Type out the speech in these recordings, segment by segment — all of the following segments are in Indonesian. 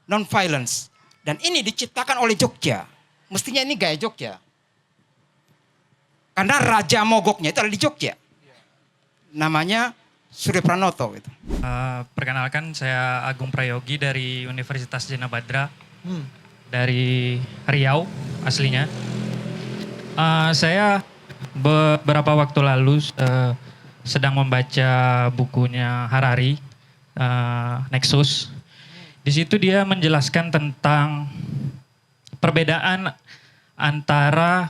non-violence. Dan ini diciptakan oleh Jogja. Mestinya ini gaya Jogja. Karena Raja Mogoknya itu ada di Jogja. Namanya Surya Pranoto. Gitu. Perkenalkan, saya Agung Prayogi dari Universitas Jana Badra. Dari Riau aslinya. Saya beberapa waktu lalu sedang membaca bukunya Harari, Nexus. Di situ dia menjelaskan tentang perbedaan antara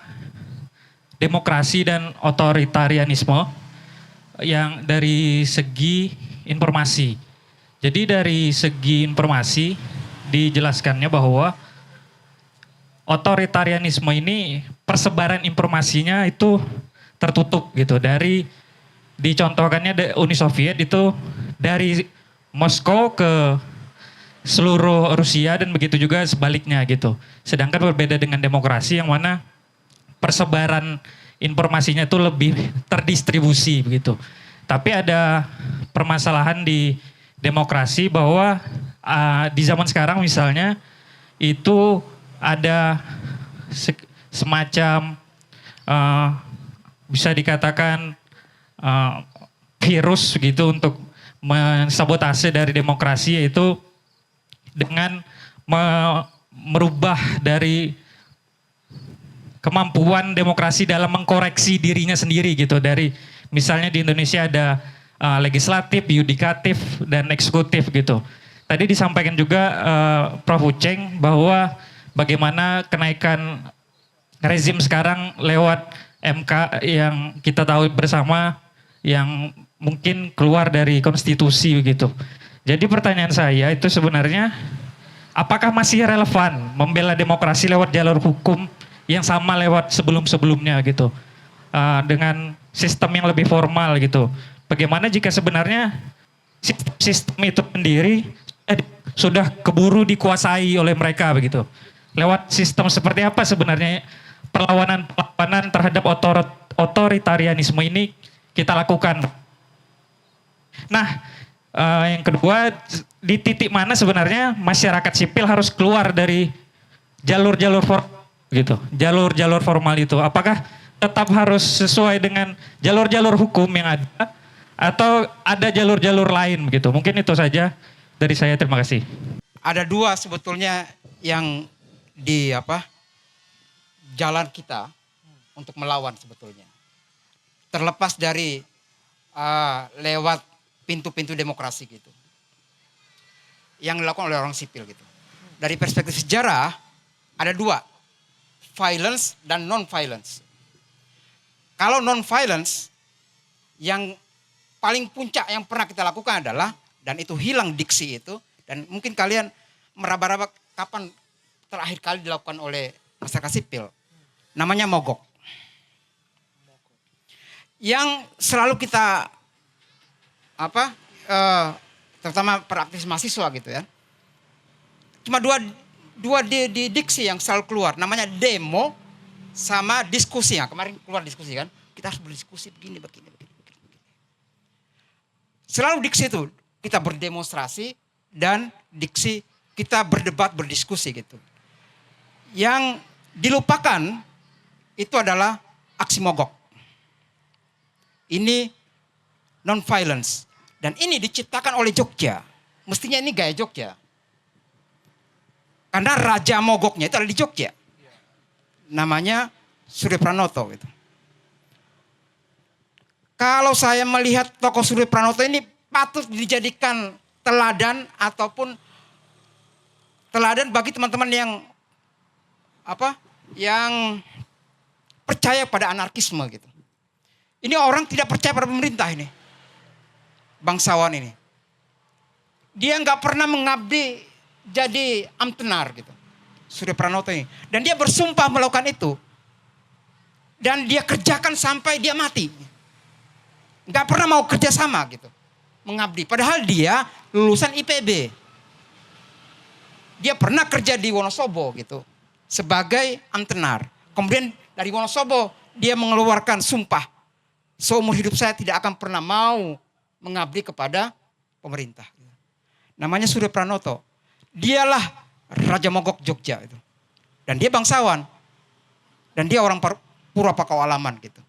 demokrasi dan otoritarianisme yang dari segi informasi. Jadi dari segi informasi dijelaskannya bahwa otoritarianisme ini persebaran informasinya itu tertutup gitu. Dari dicontohkannya Uni Soviet itu dari Moskow ke seluruh Rusia dan begitu juga sebaliknya gitu. Sedangkan berbeda dengan demokrasi yang mana persebaran informasinya itu lebih terdistribusi begitu. Tapi ada permasalahan di demokrasi bahwa di zaman sekarang misalnya itu ada semacam bisa dikatakan virus gitu untuk mensabotase dari demokrasi, yaitu dengan merubah dari kemampuan demokrasi dalam mengkoreksi dirinya sendiri gitu. Dari misalnya di Indonesia ada legislatif, yudikatif, dan eksekutif gitu. Tadi disampaikan juga Prof. Uceng bahwa bagaimana kenaikan rezim sekarang lewat MK yang kita tahu bersama yang mungkin keluar dari konstitusi begitu. Jadi pertanyaan saya itu sebenarnya apakah masih relevan membela demokrasi lewat jalur hukum yang sama lewat sebelum-sebelumnya gitu. Dengan sistem yang lebih formal gitu. Bagaimana jika sebenarnya sistem itu sendiri sudah keburu dikuasai oleh mereka begitu. Lewat sistem seperti apa sebenarnya perlawanan terhadap otoritarianisme ini kita lakukan. Nah, yang kedua, di titik mana sebenarnya masyarakat sipil harus keluar dari jalur-jalur gitu, jalur-jalur formal itu. Apakah tetap harus sesuai dengan jalur-jalur hukum yang ada atau ada jalur-jalur lain gitu? Mungkin itu saja dari saya. Terima kasih. Ada dua sebetulnya yang di jalan kita untuk melawan sebetulnya. Terlepas dari lewat pintu-pintu demokrasi gitu. Yang dilakukan oleh orang sipil gitu. Dari perspektif sejarah ada dua. Violence dan non-violence. Kalau non-violence yang paling puncak yang pernah kita lakukan adalah, dan itu hilang diksi itu, dan mungkin kalian meraba-raba kapan terakhir kali dilakukan oleh masyarakat sipil. Namanya mogok. Yang selalu kita terutama peraktis mahasiswa gitu ya. Cuma dua di diksi yang selalu keluar, namanya demo sama diskusi. Ya, kemarin keluar diskusi kan, kita harus berdiskusi begini. Selalu diksi itu kita berdemonstrasi dan diksi kita berdebat, berdiskusi gitu. Yang dilupakan itu adalah aksi mogok. Ini non-violence. Dan ini diciptakan oleh Jogja. Mestinya ini gaya Jogja. Karena Raja Mogoknya itu ada di Jogja. Namanya Surya Pranoto. Gitu. Kalau saya melihat tokoh Surya Pranoto ini patut dijadikan teladan ataupun teladan bagi teman-teman yang yang percaya pada anarkisme gitu. Ini orang tidak percaya pada pemerintah ini. Bangsawan ini. Dia nggak pernah mengabdi jadi amtenar gitu. Surya Pranoto ini. Dan dia bersumpah melakukan itu. Dan dia kerjakan sampai dia mati. Nggak pernah mau kerja sama gitu. Mengabdi. Padahal dia lulusan IPB. Dia pernah kerja di Wonosobo gitu. Sebagai amtenar. Kemudian dari Wonosobo dia mengeluarkan sumpah. Seumur hidup saya tidak akan pernah mau mengabdi kepada pemerintah. Namanya Surya Pranoto. Dialah Raja Mogok Jogja itu. Dan dia bangsawan. Dan dia orang Pura Pakualaman gitu.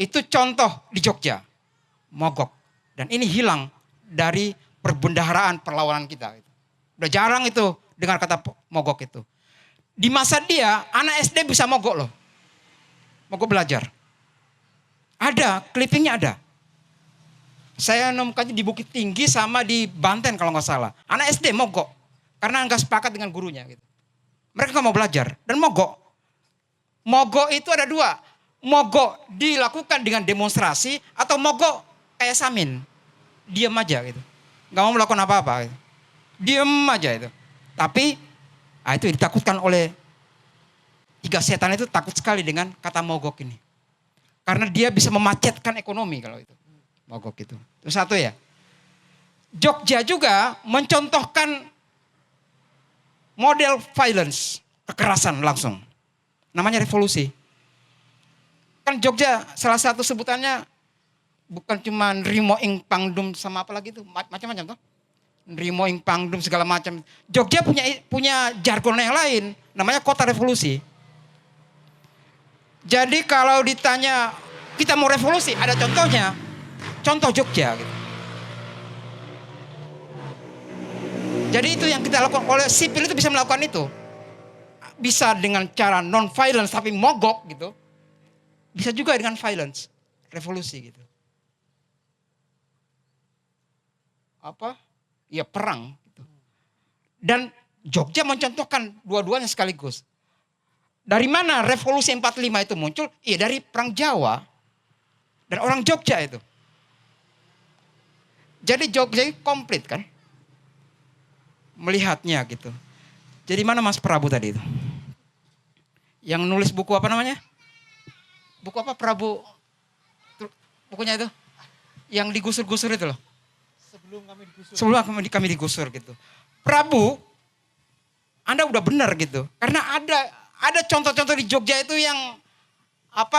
Itu contoh di Jogja. Mogok. Dan ini hilang dari perbendaharaan perlawanan kita. Udah jarang itu dengar kata mogok itu. Di masa dia, anak SD bisa mogok loh. Mogok belajar. Ada, clippingnya ada. Saya nemukannya di Bukit Tinggi sama di Banten kalau nggak salah. Anak SD mogok. Karena nggak sepakat dengan gurunya gitu. Mereka nggak mau belajar dan mogok. Mogok itu ada dua. Mogok dilakukan dengan demonstrasi atau mogok kayak Samin. Diam aja gitu. Nggak mau melakukan apa-apa gitu. Diam aja itu. Tapi itu ditakutkan oleh tiga setan itu, takut sekali dengan kata mogok ini. Karena dia bisa memacetkan ekonomi kalau itu. Mogok itu. Itu satu ya. Jogja juga mencontohkan model violence, kekerasan langsung. Namanya revolusi. Kan Jogja salah satu sebutannya bukan cuma Nrimo ing Pangdum sama apa lagi itu, macam-macam tuh. Nrimo ing Pangdum segala macam. Jogja punya jargon yang lain, namanya kota revolusi. Jadi kalau ditanya kita mau revolusi, ada contohnya. Contoh Jogja gitu. Jadi itu yang kita lakukan, oleh sipil itu bisa melakukan itu. Bisa dengan cara non violence tapi mogok gitu. Bisa juga dengan violence, revolusi gitu. Apa? Ya perang gitu. Dan Jogja mencontohkan dua-duanya sekaligus. Dari mana revolusi 45 itu muncul? Iya dari perang Jawa dan orang Jogja itu. Jadi Jogja komplit kan? Melihatnya gitu. Jadi mana Mas Prabu tadi itu? Yang nulis buku apa namanya? Buku apa Prabu? Bukunya itu? Yang digusur-gusur itu loh. Sebelum kami digusur gitu. Prabu, Anda udah benar gitu. Karena ada contoh-contoh di Jogja itu yang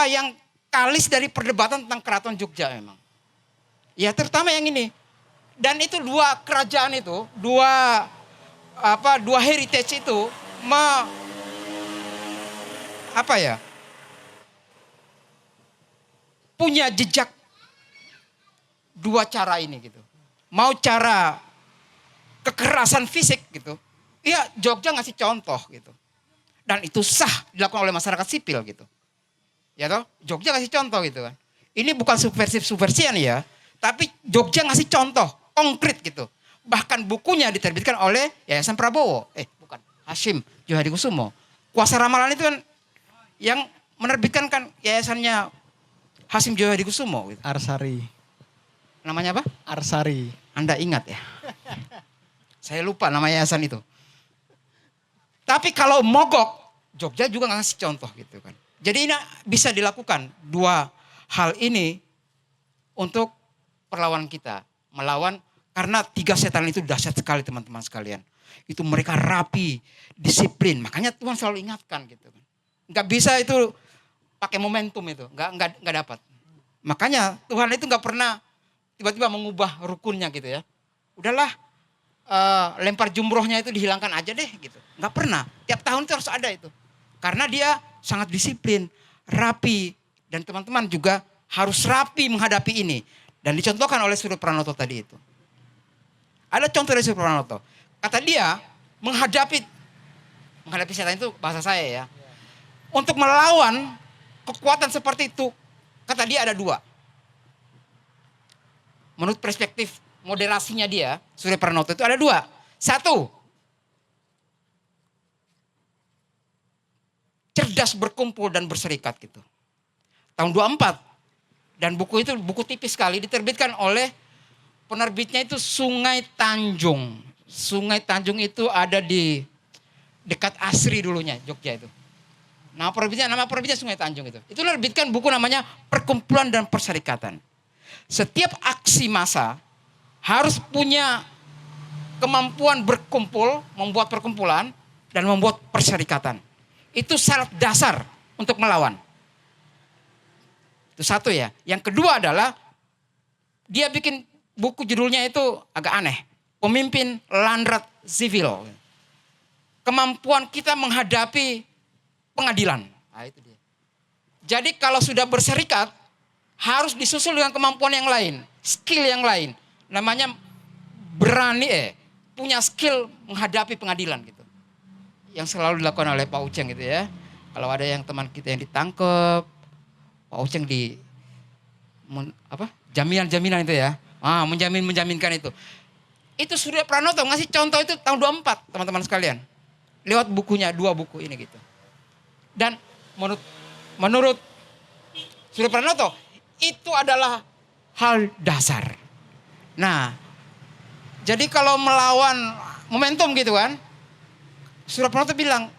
yang kalis dari perdebatan tentang keraton Jogja memang. Ya terutama yang ini. Dan itu dua kerajaan itu, dua heritage itu punya jejak dua cara ini gitu. Mau cara kekerasan fisik gitu. Iya, Jogja ngasih contoh gitu. Dan itu sah dilakukan oleh masyarakat sipil gitu. Ya toh, Jogja ngasih contoh gitu kan. Ini bukan subversif-subversian ya, tapi Jogja ngasih contoh konkret gitu. Bahkan bukunya diterbitkan oleh Yayasan Prabowo. Bukan, Hasyim Djohadikusumo. Kuasa Ramalan itu kan yang menerbitkan kan yayasannya Hasyim Djohadikusumo gitu. Arsari. Namanya apa? Arsari. Anda ingat ya? Saya lupa nama yayasan itu. Tapi kalau mogok, Jogja juga ngasih contoh gitu kan. Jadi ini bisa dilakukan dua hal ini untuk perlawanan kita. Melawan, karena tiga setan itu dahsyat sekali teman-teman sekalian. Itu mereka rapi, disiplin. Makanya Tuhan selalu ingatkan gitu kan. Nggak bisa itu pakai momentum itu. Nggak dapat. Makanya Tuhan itu nggak pernah tiba-tiba mengubah rukunnya gitu ya. Udahlah, lempar jumrohnya itu dihilangkan aja deh gitu. Nggak pernah. Tiap tahun itu harus ada itu. Karena dia sangat disiplin, rapi. Dan teman-teman juga harus rapi menghadapi ini. Dan dicontohkan oleh Suryo Pranoto tadi itu. Ada contoh dari Suryo Pranoto. Kata dia, menghadapi setan itu bahasa saya ya. Untuk melawan kekuatan seperti itu, kata dia ada dua. Menurut perspektif moderasinya dia, Suryo Pranoto itu ada dua. Satu, cerdas berkumpul dan berserikat gitu. Tahun 24. Dan buku itu buku tipis sekali, diterbitkan oleh penerbitnya itu Sungai Tanjung. Sungai Tanjung itu ada di dekat Asri dulunya, Jogja itu. Nama penerbitnya Sungai Tanjung itu. Itu menerbitkan buku namanya Perkumpulan dan Perserikatan. Setiap aksi massa harus punya kemampuan berkumpul, membuat perkumpulan dan membuat perserikatan. Itu syarat dasar untuk melawan. Itu satu ya. Yang kedua adalah dia bikin buku judulnya itu agak aneh. Pemimpin Landrat Sivil. kemampuan kita menghadapi pengadilan. Nah, itu dia. Jadi kalau sudah berserikat, harus disusul dengan kemampuan yang lain, skill yang lain. Namanya berani punya skill menghadapi pengadilan gitu. Yang selalu dilakukan oleh Pak Uceng gitu ya. Kalau ada yang teman kita yang ditangkap, Pak Uceng di jaminan-jaminan itu ya. Menjaminkan itu. Itu Surya Pranoto ngasih contoh itu tahun 24 teman-teman sekalian. Lewat bukunya, 2 buku ini gitu. Dan menurut Surya Pranoto itu adalah hal dasar. Nah, jadi kalau melawan momentum gitu kan, Surya Pranoto bilang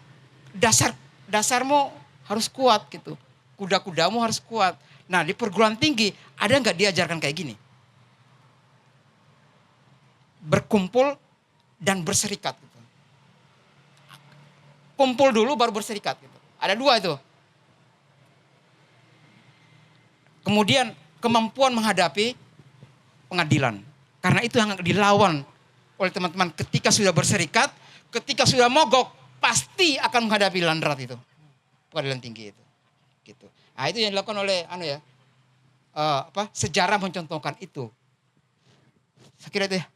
dasarmu harus kuat gitu. Kuda-kudamu harus kuat. Nah, di perguruan tinggi ada nggak diajarkan kayak gini? Berkumpul dan berserikat gitu. Kumpul dulu baru berserikat gitu. Ada 2 itu. Kemudian kemampuan menghadapi pengadilan. Karena itu yang dilawan oleh teman-teman ketika sudah berserikat, ketika sudah mogok, pasti akan menghadapi landrat itu. Pengadilan tinggi itu. Gitu. Nah, itu yang dilakukan oleh sejarah mencontohkan itu. Saya kira itu ya.